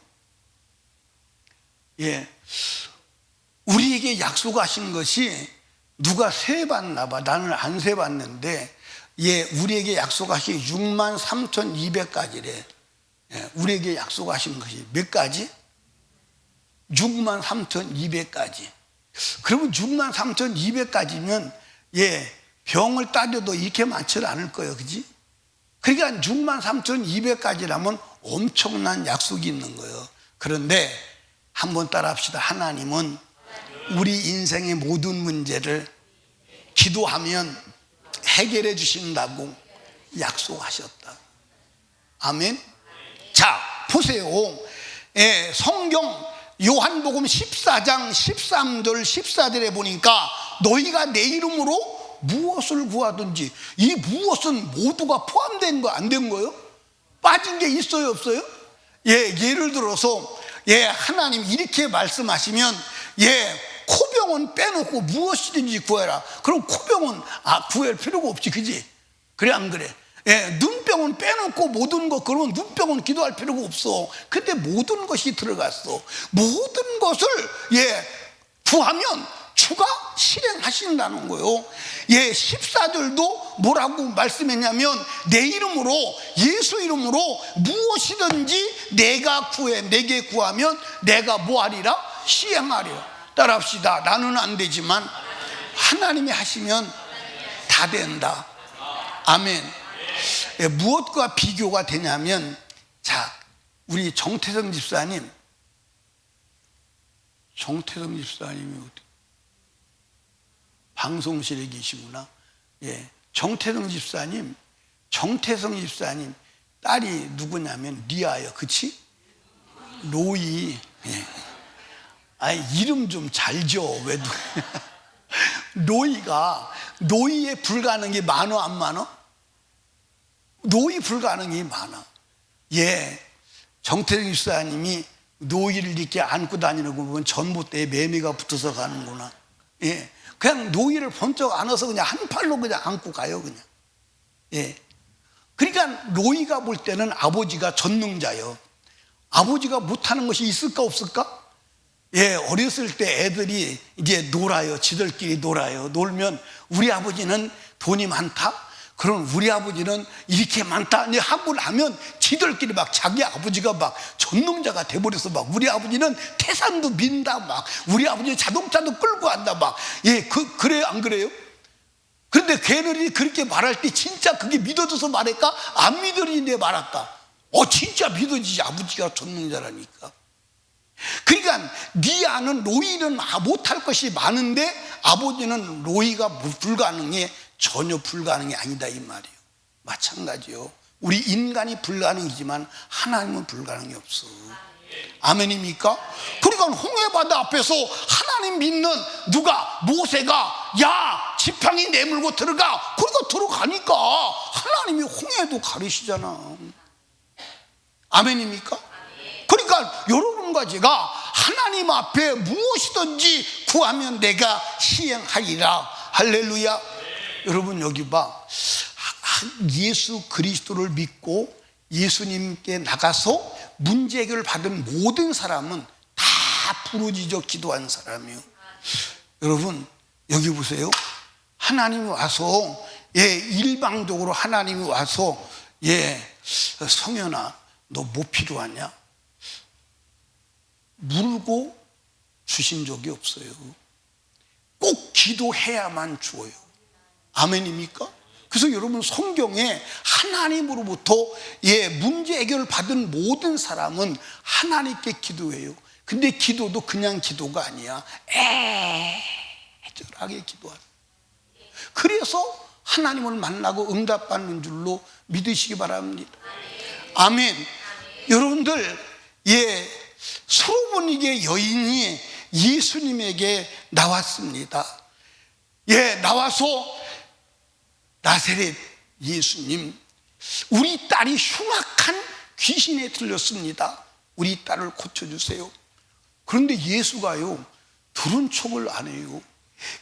우리에게 약속하신 것이, 누가 세봤나 봐. 나는 안 세봤는데 우리에게 약속하신 63,200가지래. 우리에게 약속하신 것이 몇 가지? 63,200가지. 그러면 63,200가지면 병을 따져도 이렇게 많지는 않을 거예요. 그지? 그러니까 63,200가지라면 엄청난 약속이 있는 거예요. 그런데 한번 따라 합시다. 하나님은 우리 인생의 모든 문제를 기도하면 해결해 주신다고 약속하셨다. 아멘. 자, 보세요. 성경 요한복음 14장 13절 14절에 보니까 너희가 내 이름으로 무엇을 구하든지, 이 무엇은 모두가 포함된 거 안 된 거예요? 빠진 게 있어요, 없어요? 예를 들어서 하나님 이렇게 말씀하시면 코병은 빼놓고 무엇이든지 구해라. 그럼 코병은 구할 필요가 없지, 그지? 그래 안 그래? 눈병은 빼놓고 모든 것, 그러면 눈병은 기도할 필요가 없어. 근데 모든 것이 들어갔어. 모든 것을 구하면 주가 실행하신다는 거예요. 14절도 뭐라고 말씀했냐면 내 이름으로, 예수 이름으로 무엇이든지 내게 구하면 내가 뭐하리라? 시행하리라. 따라합시다. 나는 안 되지만 하나님이 하시면 다 된다. 아멘. 무엇과 비교가 되냐면, 자, 우리 정태성 집사님이 어디 방송실에 계시구나. 정태성 집사님 딸이 누구냐면 리아예요. 그치? 로이. 이름 좀 잘 지어. 왜 노이의 불가능이 많어 안 많어? 노이 불가능이 많아. 정태성 집사님이 노이를 이렇게 안고 다니는 거 보면 전봇대에 매미가 붙어서 가는구나. 그냥 노이를 번쩍 안아서 그냥 한 팔로 그냥 안고 가요, 그냥. 그러니까 노이가 볼 때는 아버지가 전능자예요. 아버지가 못하는 것이 있을까 없을까? 어렸을 때 애들이 이제 놀아요. 지들끼리 놀아요. 놀면 우리 아버지는 돈이 많다? 그럼 우리 아버지는 이렇게 많다 하고 나면 지들끼리 막 자기 아버지가 막 전능자가 돼버려서 막 우리 아버지는 태산도 민다, 막 우리 아버지는 자동차도 끌고 간다, 막. 그래요, 안 그래요? 그런데 걔들이 그렇게 말할 때 진짜 그게 믿어져서 말할까? 안 믿어지는데 말할까? 진짜 믿어지지. 아버지가 전능자라니까. 그러니까 리아는 로이는 못할 것이 많은데 아버지는 로이가 불가능해. 전혀 불가능이 아니다, 이 말이에요. 마찬가지요. 우리 인간이 불가능이지만 하나님은 불가능이 없어. 아멘입니까? 그러니까 홍해바다 앞에서 하나님 믿는 누가? 모세가 지팡이 내물고 들어가. 그러니까 들어가니까 하나님이 홍해도 가르시잖아. 아멘입니까? 그러니까 여러분과 제가 하나님 앞에 무엇이든지 구하면 내가 시행하리라. 할렐루야. 여러분 여기 봐. 예수 그리스도를 믿고 예수님께 나가서 문제 해결을 받은 모든 사람은 다 부르짖어 기도한 사람이에요. 여러분 여기 보세요. 하나님이 와서 일방적으로 하나님이 와서 성현아 너 뭐 필요하냐? 물고 주신 적이 없어요. 꼭 기도해야만 주어요. 아멘입니까? 그래서 여러분 성경에 하나님으로부터 문제 해결을 받은 모든 사람은 하나님께 기도해요. 근데 기도도 그냥 기도가 아니야. 애절하게 기도하는. 그래서 하나님을 만나고 응답받는 줄로 믿으시기 바랍니다. 아멘. 여러분들 수로보니게 여인이 예수님에게 나왔습니다. 나와서 나사렛 예수님, 우리 딸이 흉악한 귀신에 들렸습니다. 우리 딸을 고쳐주세요. 그런데 예수가요 들은 척을 안 해요.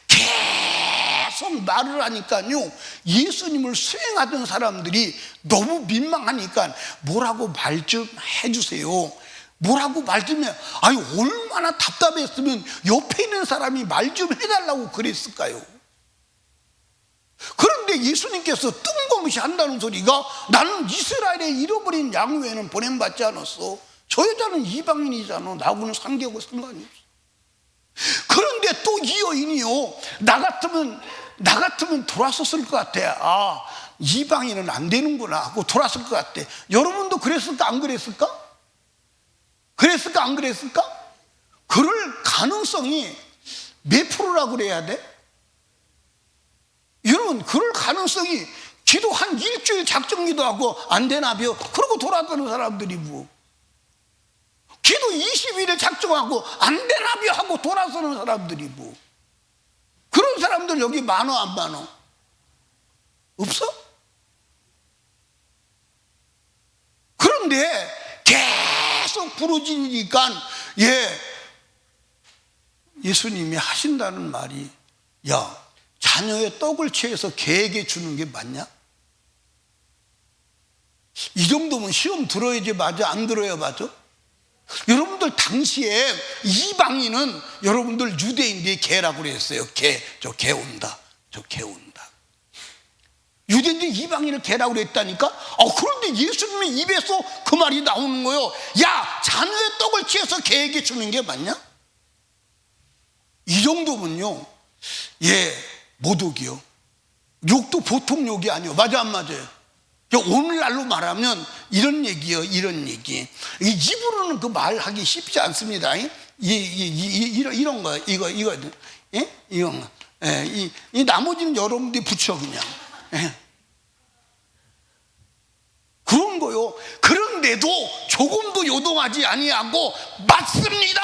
계속 말을 하니까요 예수님을 수행하던 사람들이 너무 민망하니까 뭐라고 말 좀 해주세요. 뭐라고 말 좀 해. 얼마나 답답했으면 옆에 있는 사람이 말 좀 해달라고 그랬을까요? 그런데 예수님께서 뜬금없이 한다는 소리가 나는 이스라엘의 잃어버린 양 외에는 보냄받지 않았어. 저 여자는 이방인이잖아. 나하고는 관계하고 상관이 없어. 그런데 또 이 여인이요, 나 같으면 돌아섰을 것 같아. 아, 이방인은 안 되는구나 하고 돌아섰을 것 같아. 여러분도 그랬을까 안 그랬을까? 그랬을까 안 그랬을까? 그럴 가능성이 몇 프로라고 그래야 돼? 여러분, 그럴 가능성이, 기도 한 일주일 작정기도 하고 안 되나벼 그러고 돌아가는 사람들이 뭐, 기도 20일을 작정하고 안 되나벼 하고 돌아서는 사람들이 뭐, 그런 사람들 여기 많어 안 많어? 없어? 그런데 계속 부르짖으니까 예수님이 하신다는 말이, 야, 자녀의 떡을 취해서 개에게 주는 게 맞냐? 이 정도면 시험 들어야지 맞아, 안 들어야 맞아? 여러분들 당시에 이방인은 여러분들 유대인들이 개라고 그랬어요. 저 개 온다, 저 개 온다. 유대인들이 이방인을 개라고 그랬다니까? 그런데 예수님의 입에서 그 말이 나오는 거예요. 야, 자녀의 떡을 취해서 개에게 주는 게 맞냐? 이 정도면요, 모독이요. 욕도 보통 욕이 아니에요. 맞아 안 맞아요? 오늘날로 말하면 이런 얘기요, 이런 얘기. 입으로는 그 말하기 쉽지 않습니다. 이런 거, 이거, 이런 거. 이 나머지는 여러분들이 붙여 그냥. 그런 거요. 그런데도 조금도 요동하지 아니하고, 맞습니다.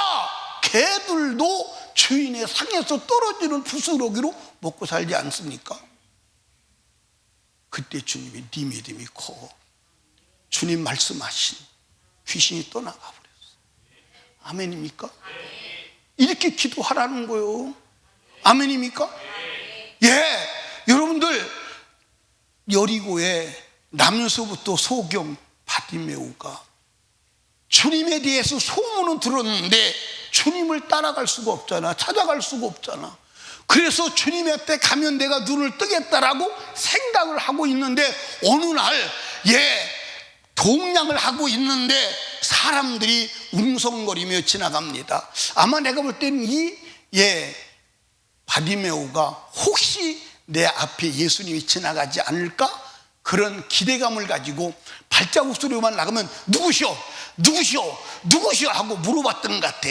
개들도 주인의 상에서 떨어지는 부스러기로 먹고 살지 않습니까? 그때 주님이 네 믿음이 커. 주님 말씀하신 귀신이 떠나가 버렸어. 아멘입니까? 이렇게 기도하라는 거요. 아멘입니까? 여러분들, 여리고에 나면서부터 소경 바디메오가 주님에 대해서 소문은 들었는데 주님을 따라갈 수가 없잖아. 찾아갈 수가 없잖아. 그래서 주님 앞에 가면 내가 눈을 뜨겠다라고 생각을 하고 있는데, 어느 날 동냥을 하고 있는데 사람들이 웅성거리며 지나갑니다. 아마 내가 볼 때는 이 바디메오가 혹시 내 앞에 예수님이 지나가지 않을까? 그런 기대감을 가지고 발자국 소리만 나가면 누구시오? 하고 물어봤던 것 같아.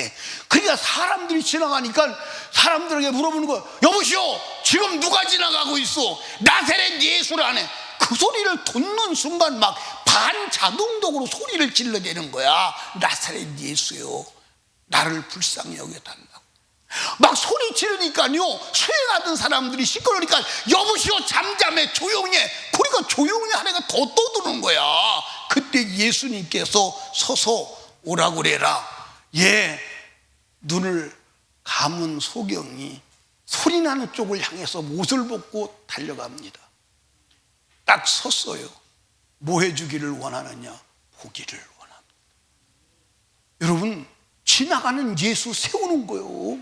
그러니까 사람들이 지나가니까 사람들에게 물어보는 거야. 여보시오, 지금 누가 지나가고 있어? 나사렛 예수라네. 그 소리를 듣는 순간 막 반자동적으로 소리를 질러대는 거야. 나사렛 예수요, 나를 불쌍히 여겨달라고. 막 소리 지르니까요, 수행하던 사람들이 시끄러우니까 여보시오, 잠잠해, 조용히 해. 그러니까 조용히 하니까 더 떠드는 거야. 그때 예수님께서 서서 오라고 그래라. 눈을 감은 소경이 소리나는 쪽을 향해서 옷을 벗고 달려갑니다. 딱 섰어요. 뭐 해주기를 원하느냐? 보기를 원합니다. 여러분, 지나가는 예수 세우는 거예요.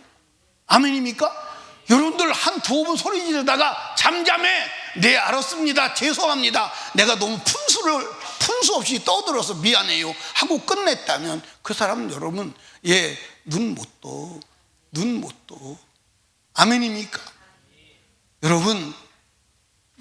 아멘입니까? 여러분들 한 두어 번 소리 지르다가 잠잠해, 네 알았습니다, 죄송합니다, 내가 너무 푼수 없이 떠들어서 미안해요 하고 끝냈다면 그 사람은 여러분 눈 못 떠. 아멘입니까? 여러분,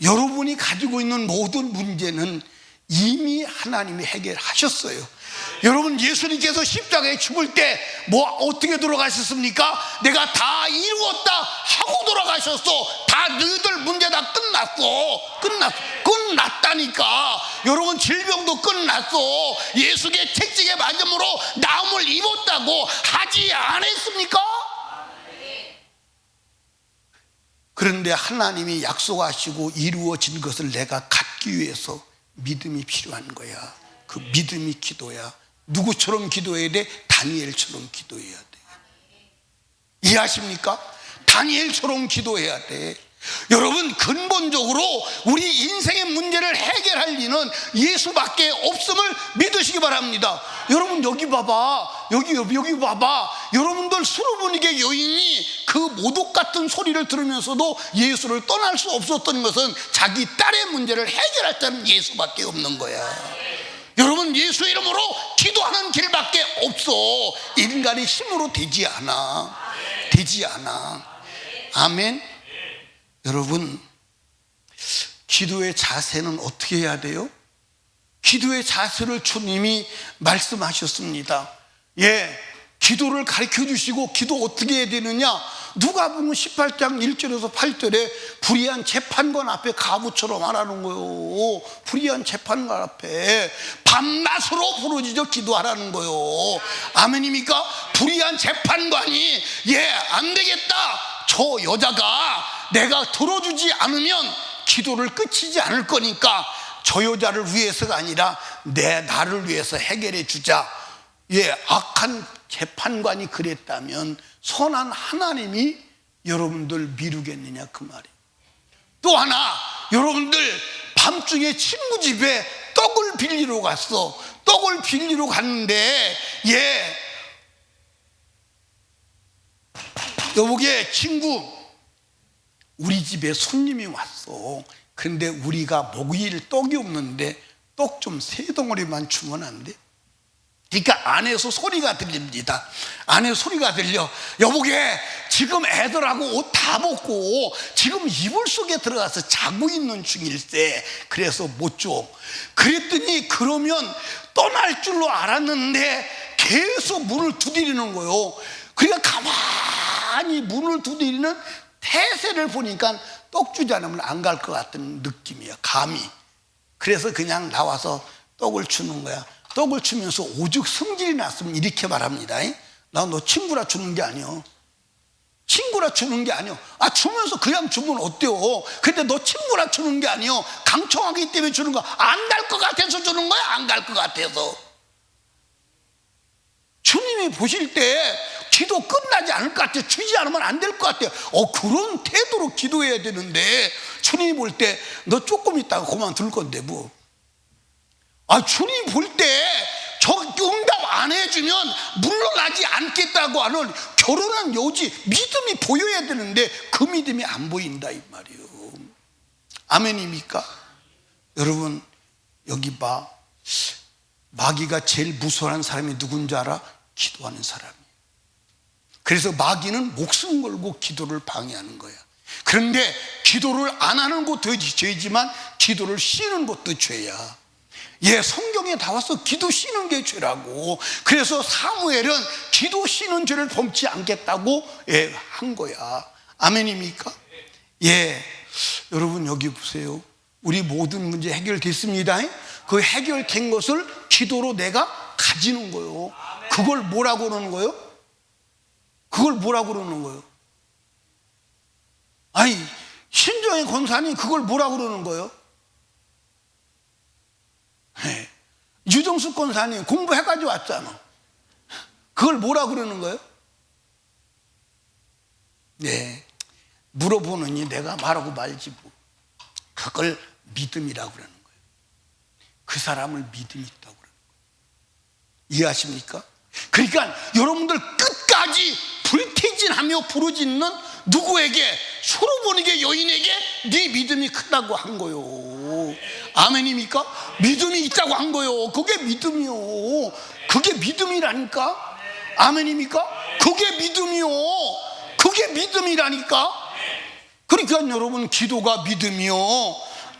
여러분이 가지고 있는 모든 문제는 이미 하나님이 해결하셨어요. 여러분, 예수님께서 십자가에 죽을 때 뭐 어떻게 돌아가셨습니까? 내가 다 이루었다 하고 돌아가셨어. 다 너희들 문제 다 끝났다니까. 여러분, 질병도 끝났어. 예수의 책찍에 맞음으로 나음을 입었다고 하지 않았습니까? 그런데 하나님이 약속하시고 이루어진 것을 내가 갖기 위해서 믿음이 필요한 거야. 그 믿음이 기도야. 누구처럼 기도해야 돼? 다니엘처럼 기도해야 돼. 이해하십니까? 다니엘처럼 기도해야 돼. 여러분, 근본적으로 우리 인생의 문제를 해결할 리는 예수밖에 없음을 믿으시기 바랍니다. 여러분, 여기 봐봐. 여기 봐봐. 여러분들 수르보니게 여인이 그 모독 같은 소리를 들으면서도 예수를 떠날 수 없었던 것은 자기 딸의 문제를 해결할 때는 예수밖에 없는 거야. 여러분, 예수 이름으로 기도하는 길밖에 없어. 인간의 힘으로 되지 않아. 되지 않아. 아멘. 여러분, 기도의 자세는 어떻게 해야 돼요? 기도의 자세를 주님이 말씀하셨습니다. 예, 기도를 가르쳐 주시고 기도 어떻게 해야 되느냐? 누가복음 18장 1절에서 8절에 불의한 재판관 앞에 가부처럼 하라는 거예요. 불의한 재판관 앞에 밤낮으로 부르짖어 기도하라는 거예요. 아멘입니까? 불의한 재판관이 안 되겠다, 저 여자가 내가 들어주지 않으면 기도를 끝이지 않을 거니까 저 여자를 위해서가 아니라 나를 위해서 해결해 주자. 악한 재판관이 그랬다면 선한 하나님이 여러분들 미루겠느냐, 그 말이에요. 또 하나, 여러분들 밤중에 친구 집에 떡을 빌리러 갔어. 떡을 빌리러 갔는데 여보게, 친구, 우리 집에 손님이 왔어. 근데 우리가 먹일 떡이 없는데 떡 좀 3덩어리만 주면 안 돼? 그러니까 안에서 소리가 들립니다. 안에 소리가 들려. 여보게, 지금 애들하고 옷 다 벗고 지금 이불 속에 들어가서 자고 있는 중일세. 그래서 못 줘. 그랬더니 그러면 떠날 줄로 알았는데 계속 문을 두드리는 거예요. 그러니까 가만히 문을 두드리는 태세를 보니까 떡 주지 않으면 안 갈 것 같은 느낌이야, 감이. 그래서 그냥 나와서 떡을 주는 거야. 떡을 주면서 오죽 성질이 났으면 이렇게 말합니다. 나 너 친구라 주는 게 아니여. 친구라 주는 게 아니여. 주면서 그냥 주면 어때요? 근데 너 친구라 주는 게 아니여. 강청하기 때문에 주는 거야. 안 갈 것 같아서 주는 거야, 안 갈 것 같아서. 주님이 보실 때 기도 끝나지 않을 것 같아요. 주지 않으면 안 될 것 같아요. 그런 태도로 기도해야 되는데 주님이 볼 때 너 조금 있다가 그만둘 건데 뭐. 주님 볼 때 저 응답 안 해주면 물러나지 않겠다고 하는 결혼한 여지 믿음이 보여야 되는데 그 믿음이 안 보인다, 이 말이에요. 아멘입니까? 여러분, 여기 봐. 마귀가 제일 무서워하는 사람이 누군지 알아? 기도하는 사람이에요. 그래서 마귀는 목숨 걸고 기도를 방해하는 거야. 그런데 기도를 안 하는 것도 죄지만 기도를 쉬는 것도 죄야. 성경에 나와서 기도 쉬는 게 죄라고. 그래서 사무엘은 기도 쉬는 죄를 범치 않겠다고 한 거야. 아멘입니까? 여러분, 여기 보세요. 우리 모든 문제 해결됐습니다. 그 해결된 것을 기도로 내가 가지는 거예요. 그걸 뭐라고 그러는 거예요? 그걸 뭐라고 그러는 거예요? 신정의 권사님, 그걸 뭐라고 그러는 거예요? 유정숙 권사님 공부해가지고 왔잖아. 그걸 뭐라고 그러는 거예요? 물어보느니 내가 말하고 말지 뭐. 그걸 믿음이라고 그러는 거예요. 그 사람을 믿음이 있다고 그러는 거예요. 이해하십니까? 그러니까 여러분들 끝까지 불태진하며 부르짖는 누구에게? 수로보니게 여인에게 네 믿음이 크다고 한 거요. 아멘입니까? 믿음이 있다고 한 거요. 그게 믿음이요. 그게 믿음이라니까. 아멘입니까? 그게 믿음이요. 그게 믿음이라니까. 그러니까 여러분, 기도가 믿음이요.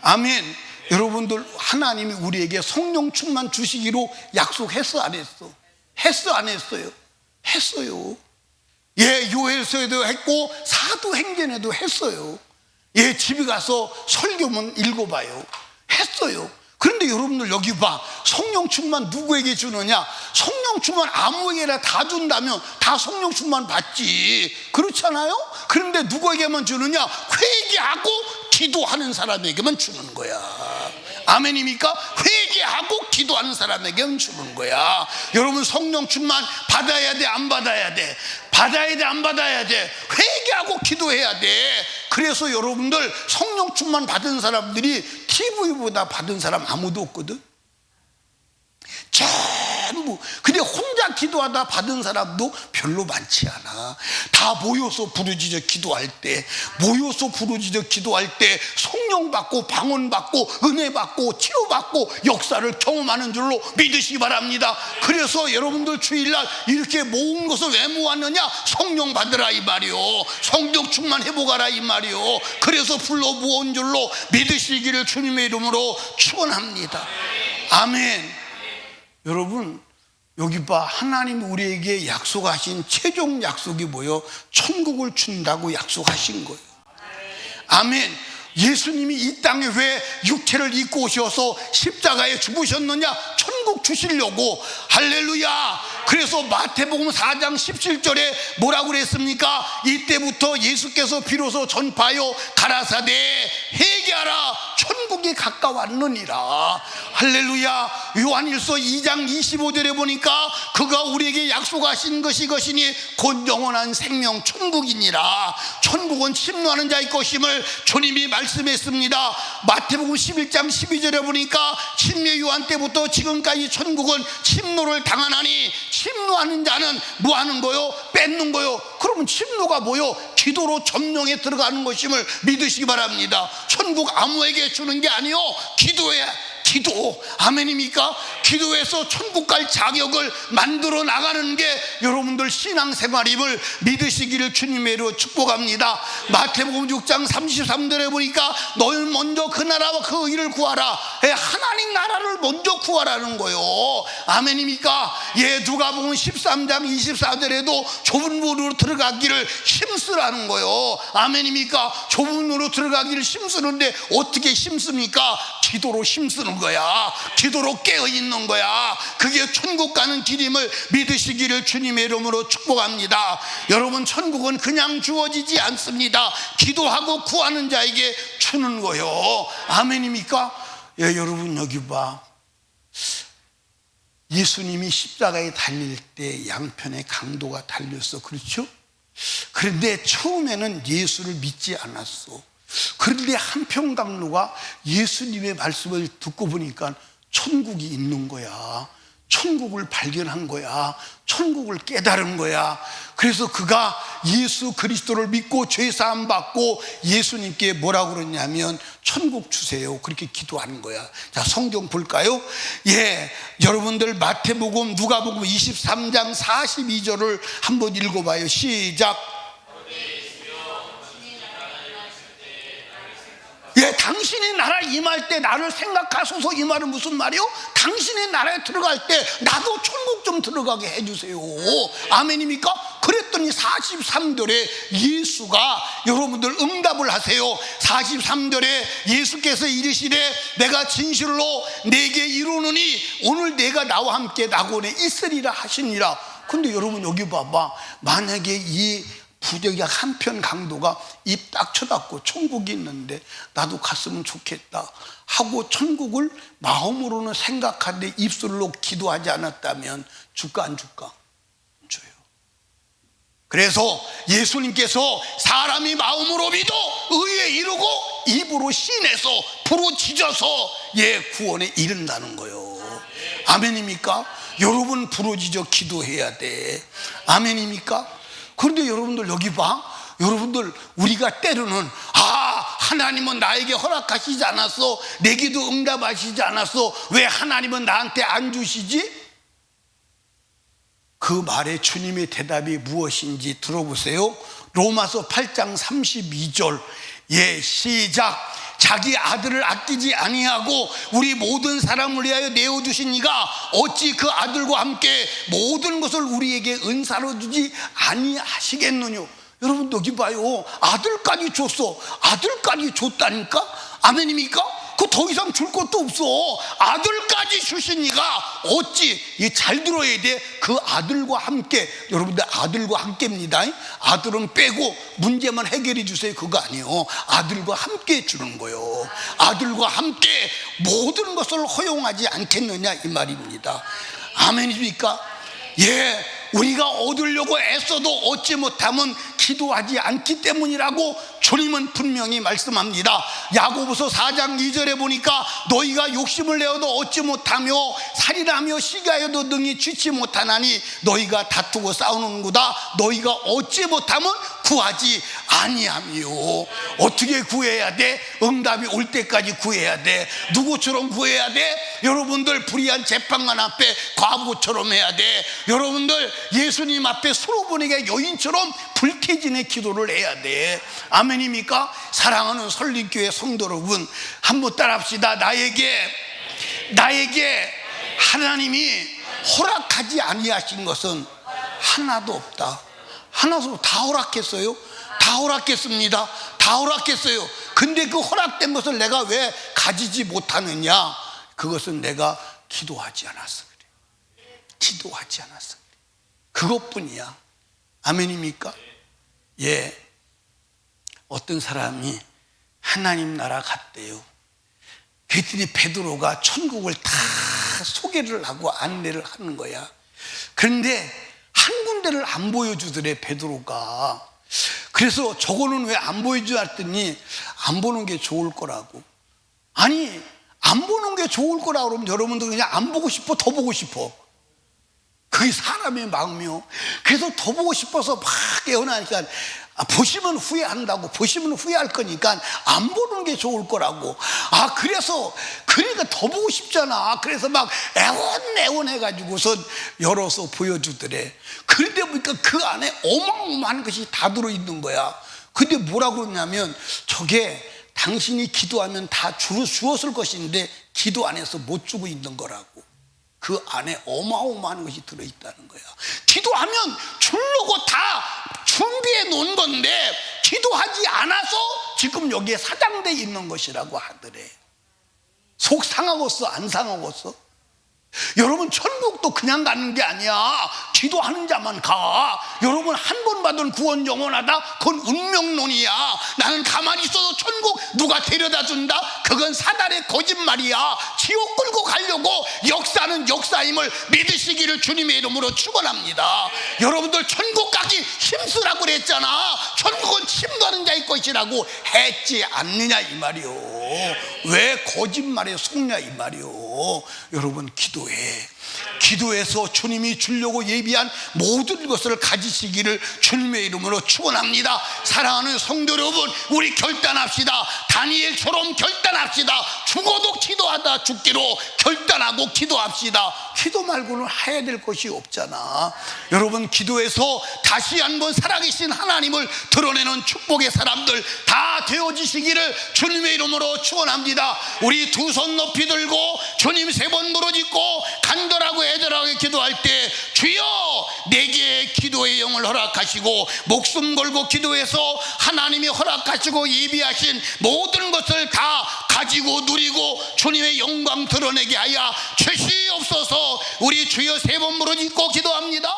아멘. 여러분들, 하나님이 우리에게 성령 충만 주시기로 약속했어, 안 했어? 했어, 안 했어요? 했어요. 요엘서에도 했고 사도행전에도 했어요. 집에 가서 설교문 읽어봐요. 했어요. 그런데 여러분들 여기 봐. 성령 충만 누구에게 주느냐? 성령 충만 아무에게나 다 준다면 다 성령 충만 받지. 그렇잖아요? 그런데 누구에게만 주느냐? 회개하고 기도하는 사람에게만 주는 거야. 아멘입니까? 회개하고 기도하는 사람에게는 주는 거야. 여러분, 성령 충만 받아야 돼, 안 받아야 돼? 받아야 돼, 안 받아야 돼? 회개하고 기도해야 돼. 그래서 여러분들, 성령 충만 받은 사람들이 TV보다 받은 사람 아무도 없거든. 전부 전부. 근데 혼자 기도하다 받은 사람도 별로 많지 않아. 다 모여서 부르짖어 기도할 때, 성령 받고 방언 받고 은혜 받고 치유 받고 역사를 경험하는 줄로 믿으시기 바랍니다. 그래서 여러분들 주일날 이렇게 모은 것을 왜 모았느냐? 성령 받으라 이 말이요, 성령 충만해 보가라 이 말이요. 그래서 불러 모은 줄로 믿으시기를 주님의 이름으로 축원합니다. 아멘. 여러분, 여기 봐, 하나님 우리에게 약속하신 최종 약속이 뭐요? 천국을 준다고 약속하신 거예요. 아멘. 예수님이 이 땅에 왜 육체를 입고 오셔서 십자가에 죽으셨느냐? 천국 주시려고. 할렐루야. 그래서 마태복음 4장 17절에 뭐라고 그랬습니까? 이때부터 예수께서 비로소 전파하여 가라사대 회개하라, 천국이 가까웠느니라. 할렐루야. 요한일서 2장 25절에 보니까 그가 우리에게 약속하신 것이 것이니 곧 영원한 생명 천국이니라. 천국은 침노하는 자의 것임을 주님이 말씀했습니다. 마태복음 11장 12절에 보니까 침례 요한 때부터 지금까지 천국은 침노를 당하나니, 침노하는 자는 뭐 하는 거요? 뺏는 거요. 그러면 침노가 뭐요? 기도로 점령에 들어가는 것임을 믿으시기 바랍니다. 천국 아무에게 주는 게 아니요, 기도에, 기도. 아멘입니까? 기도해서 천국 갈 자격을 만들어 나가는 게 여러분들 신앙생활임을 믿으시기를 주님의 이름으로 축복합니다. 마태복음 6장 33절에 보니까 너희 먼저 그 나라와 그 의를 구하라. 하나님 나라를 먼저 구하라는 거요. 아멘입니까? 누가복음 13장 24절에도 좁은 문으로 들어가기를 힘쓰라는 거요. 아멘입니까? 좁은 문으로 들어가기를 힘쓰는데 어떻게 힘씁니까? 기도로 힘쓰는 거야. 기도로 깨어있는 거야. 그게 천국 가는 길임을 믿으시기를 주님의 이름으로 축복합니다. 여러분, 천국은 그냥 주어지지 않습니다. 기도하고 구하는 자에게 주는 거요. 아멘입니까? 여러분, 여기 봐. 예수님이 십자가에 달릴 때 양편에 강도가 달렸어. 그렇죠? 그런데 처음에는 예수를 믿지 않았어. 그런데 한편 강도가 예수님의 말씀을 듣고 보니까 천국이 있는 거야. 천국을 발견한 거야. 천국을 깨달은 거야. 그래서 그가 예수 그리스도를 믿고 죄사함 받고 예수님께 뭐라고 그러냐면 천국 주세요, 그렇게 기도하는 거야. 자, 성경 볼까요? 여러분들 마태복음 누가복음 23장 42절을 한번 읽어봐요. 시작. 당신의 나라 임할 때 나를 생각하소서. 이 말은 무슨 말이요? 당신의 나라에 들어갈 때 나도 천국 좀 들어가게 해주세요. 아멘입니까? 그랬더니 43절에 예수가 여러분들 응답을 하세요. 43절에 예수께서 이르시되 내가 진실로 내게 이루노니 오늘 내가 나와 함께 낙원에 있으리라 하시니라. 근데 여러분, 여기 봐봐. 만약에 이 부적약 한편 강도가 입 딱 쳐닫고 천국이 있는데 나도 갔으면 좋겠다 하고 천국을 마음으로는 생각하는데 입술로 기도하지 않았다면 줄까 안 줄까? 줘요. 그래서 예수님께서 사람이 마음으로 믿어 의에 이르고 입으로 신해서 부르짖어서 구원에 이른다는 거예요. 아멘입니까? 여러분, 부르짖어 기도해야 돼. 아멘입니까? 그런데 여러분들 여기 봐. 여러분들, 우리가 때로는 하나님은 나에게 허락하시지 않았어, 내 기도 응답하시지 않았어, 왜 하나님은 나한테 안 주시지? 그 말에 주님의 대답이 무엇인지 들어보세요. 로마서 8장 32절. 시작. 자기 아들을 아끼지 아니하고 우리 모든 사람을 위하여 내어주신 이가 어찌 그 아들과 함께 모든 것을 우리에게 은사로 주지 아니하시겠느냐. 여러분, 여기 봐요. 아들까지 줬어. 아들까지 줬다니까. 아멘입니까? 그 더 이상 줄 것도 없어. 아들까지 주신 이가 어찌, 잘 들어야 돼. 그 아들과 함께. 여러분들, 아들과 함께입니다. 아들은 빼고 문제만 해결해 주세요, 그거 아니에요. 아들과 함께 주는 거예요. 아들과 함께 모든 것을 허용하지 않겠느냐 이 말입니다. 아멘입니까? 우리가 얻으려고 애써도 얻지 못하면 기도하지 않기 때문이라고 주님은 분명히 말씀합니다. 야고보서 4장 2절에 보니까 너희가 욕심을 내어도 얻지 못하며 살인하며 시기하여도 능히 취치 못하나니 너희가 다투고 싸우는구나. 너희가 얻지 못하면 구하지 아니하며. 어떻게 구해야 돼? 응답이 올 때까지 구해야 돼. 누구처럼 구해야 돼? 여러분들 불의한 재판관 앞에 과부처럼 해야 돼. 여러분들 예수님 앞에 수로보니게 여인처럼 불태진의 기도를 해야 돼. 아멘입니까? 사랑하는 설립교회 성도 여러분, 한번 따라합시다. 나에게 하나님이 허락하지 아니하신 것은 하나도 없다. 하나도 다 허락했어요. 다 허락했습니다. 다 허락했어요. 근데 그 허락된 것을 내가 왜 가지지 못하느냐? 그것은 내가 기도하지 않았어 그래. 기도하지 않았어 그래. 그것뿐이야. 아멘입니까? 예. 어떤 사람이 하나님 나라 갔대요. 그랬더니 베드로가 천국을 다 소개를 하고 안내를 하는 거야. 그런데 한 군데를 안 보여주더래 베드로가. 그래서 저거는 왜 안 보여주냐 했더니 안 보는 게 좋을 거라고. 아니 안 보는 게 좋을 거라고 그러면 여러분들 그냥 안 보고 싶어? 더 보고 싶어? 그게 사람의 마음이요. 그래서 더 보고 싶어서 막 깨어나니까 보시면 후회한다고. 보시면 후회할 거니까 안 보는 게 좋을 거라고. 그래서 그러니까 더 보고 싶잖아. 그래서 막 애원 해가지고서 열어서 보여주더래. 그런데 보니까 그 안에 어마어마한 것이 다 들어있는 거야. 근데 뭐라고 그러냐면 저게 당신이 기도하면 다 주었을 것인데 기도 안 해서 못 주고 있는 거라고. 그 안에 어마어마한 것이 들어있다는 거야. 기도하면 주려고 다 준비해 놓은 건데 기도하지 않아서 지금 여기에 사장돼 있는 것이라고 하더래. 속 상하겠어? 안 상하겠어? 여러분 천국도 그냥 가는 게 아니야. 기도하는 자만 가. 여러분 한 번 받은 구원 영원하다? 그건 운명론이야. 나는 가만히 있어도 천국 누가 데려다 준다? 그건 사단의 거짓말이야. 지옥 끌고 가려고 역사는 역사임을 믿으시기를 주님의 이름으로 축원합니다. 여러분들 천국 가기 힘쓰라고 그랬잖아. 천국은 힘도하는 자의 것이라고 했지 않느냐 이 말이요. 왜 거짓말에 속냐 이 말이요. 여러분 기도해서 주님이 주려고 예비한 모든 것을 가지시기를 주님의 이름으로 축원합니다. 사랑하는 성도 여러분, 우리 결단합시다. 다니엘처럼 결단합시다. 죽어도 기도하다 죽기로 결단하고 기도합시다. 기도 말고는 해야 될 것이 없잖아. 여러분 기도해서 다시 한번 살아계신 하나님을 드러내는 축복의 사람들 다 되어지시기를 주님의 이름으로 축원합니다. 우리 두 손 높이 들고 주님 3번 부르짖고 간절하고 애절하게 기도할 때 주여 내게 기도의 영을 허락하시고 목숨 걸고 기도해서 하나님이 허락하시고 예비하신 모든 것을 다 가지고 누리고 주님의 영광 드러내게 하여 주시옵소서. 우리 주여 3번 부르짖고 기도합니다.